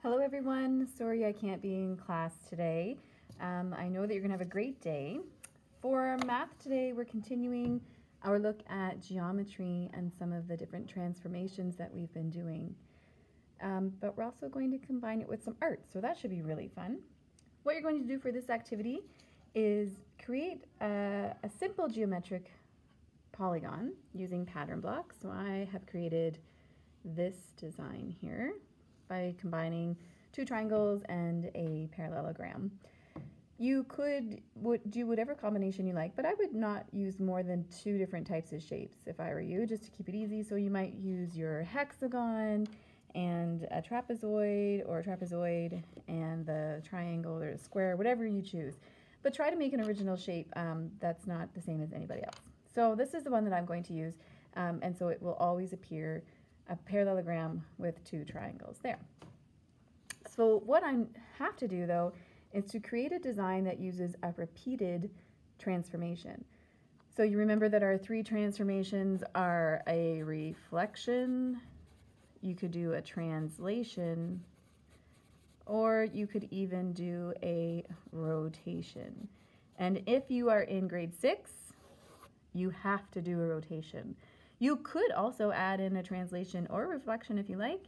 Hello everyone, sorry I can't be in class today. I know that you're gonna have a great day. For math today, we're continuing our look at geometry and some of the different transformations that we've been doing. But we're also going to combine it with some art, so that should be really fun. What you're going to do for this activity is create a simple geometric polygon using pattern blocks. So I have created this design here by combining two triangles and a parallelogram. You could do whatever combination you like, but I would not use more than two different types of shapes if I were you, just to keep it easy. So you might use your hexagon and a trapezoid, or a trapezoid and the triangle or a square, whatever you choose. But try to make an original shape that's not the same as anybody else. So this is the one that I'm going to use, and so it will always appear a parallelogram with two triangles there. So what I have to do though is to create a design that uses a repeated transformation. So you remember that our three transformations are a reflection, you could do a translation, or you could even do a rotation. And if you are in grade 6, you have to do a rotation. You could also add in a translation or a reflection if you like,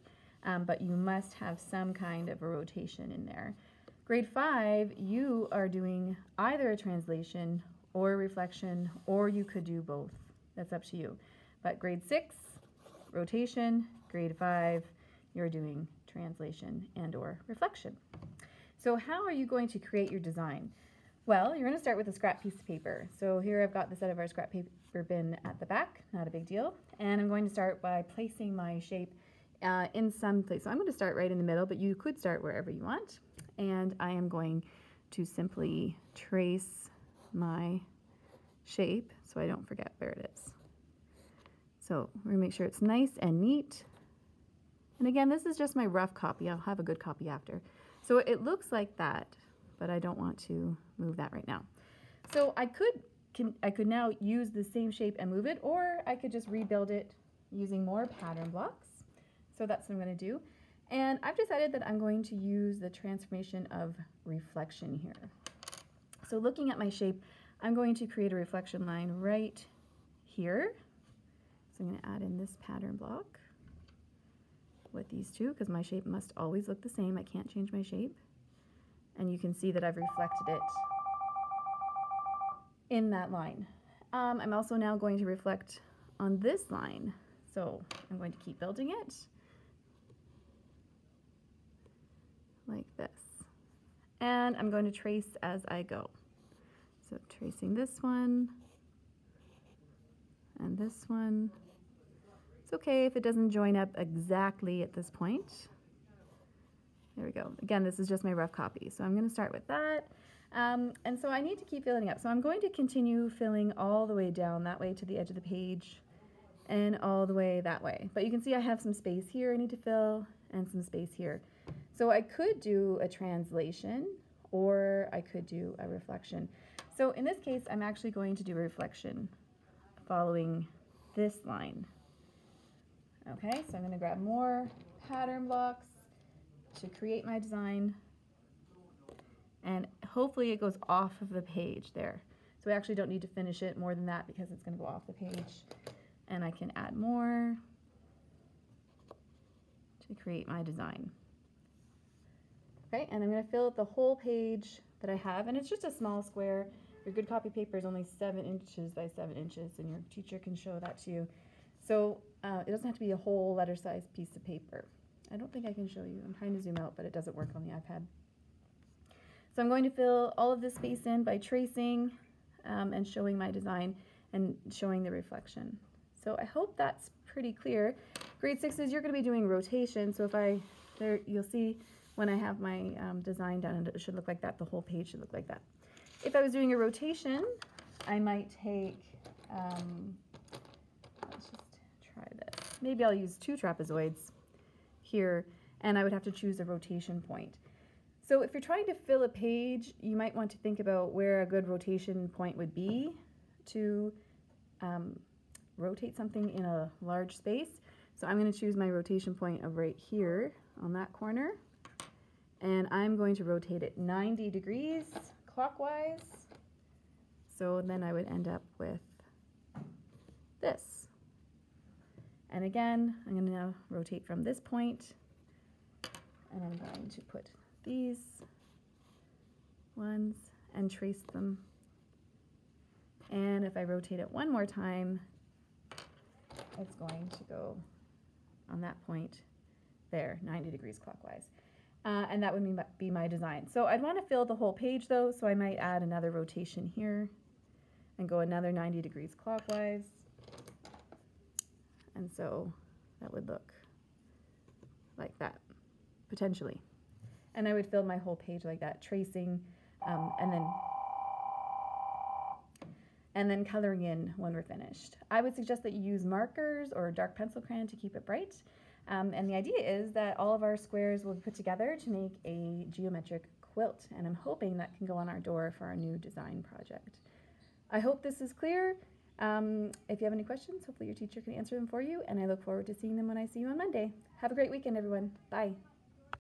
but you must have some kind of a rotation in there. Grade 5, you are doing either a translation or a reflection, or you could do both. That's up to you. But grade 6, rotation. Grade 5, you're doing translation and or reflection. So how are you going to create your design? Well, you're going to start with a scrap piece of paper. So here I've got the set of our scrap paper bin at the back, not a big deal. And I'm going to start by placing my shape in some place. So I'm going to start right in the middle, but you could start wherever you want. And I am going to simply trace my shape so I don't forget where it is. So we're going to make sure it's nice and neat. And again, this is just my rough copy. I'll have a good copy after. So it looks like that, but I don't want to move that right now. So I could now use the same shape and move it, or I could just rebuild it using more pattern blocks. So that's what I'm going to do. And I've decided that I'm going to use the transformation of reflection here. So looking at my shape, I'm going to create a reflection line right here. So I'm going to add in this pattern block with these two, because my shape must always look the same. I can't change my shape. And you can see that I've reflected it in that line. I'm also now going to reflect on this line. So I'm going to keep building it like this. And I'm going to trace as I go. So tracing this one and this one. It's okay if it doesn't join up exactly at this point. There we go. Again, this is just my rough copy. So I'm going to start with that. And so I need to keep filling up. So I'm going to continue filling all the way down that way to the edge of the page and all the way that way. But you can see I have some space here I need to fill and some space here. So I could do a translation or I could do a reflection. So in this case, I'm actually going to do a reflection following this line. Okay, so I'm going to grab more pattern blocks to create my design, and hopefully it goes off of the page there. So we actually don't need to finish it more than that because it's going to go off the page, and I can add more to create my design. Okay, and I'm going to fill up the whole page that I have, and it's just a small square. Your good copy paper is only 7 inches by 7 inches, and your teacher can show that to you. So it doesn't have to be a whole letter-sized piece of paper. I don't think I can show you. I'm trying to zoom out, but it doesn't work on the iPad. So I'm going to fill all of this space in by tracing and showing my design and showing the reflection. So I hope that's pretty clear. Grade 6s, you're going to be doing rotation. So you'll see when I have my design done, it should look like that. The whole page should look like that. If I was doing a rotation, I might take, let's just try this. Maybe I'll use 2 trapezoids here, and I would have to choose a rotation point. So if you're trying to fill a page, you might want to think about where a good rotation point would be to rotate something in a large space. So I'm going to choose my rotation point of right here on that corner. and I'm going to rotate it 90 degrees clockwise. So then I would end up with this. And again, I'm going to rotate from this point, and I'm going to put these ones and trace them. And if I rotate it one more time, it's going to go on that point there, 90 degrees clockwise. And that would be my design. So I'd want to fill the whole page though, so I might add another rotation here and go another 90 degrees clockwise. And so that would look like that, potentially. And I would fill my whole page like that, tracing, and then coloring in when we're finished. I would suggest that you use markers or dark pencil crayon to keep it bright. And the idea is that all of our squares will be put together to make a geometric quilt, and I'm hoping that can go on our door for our new design project. I hope this is clear. If you have any questions, hopefully your teacher can answer them for you, and I look forward to seeing them when I see you on Monday. Have a great weekend, everyone. Bye.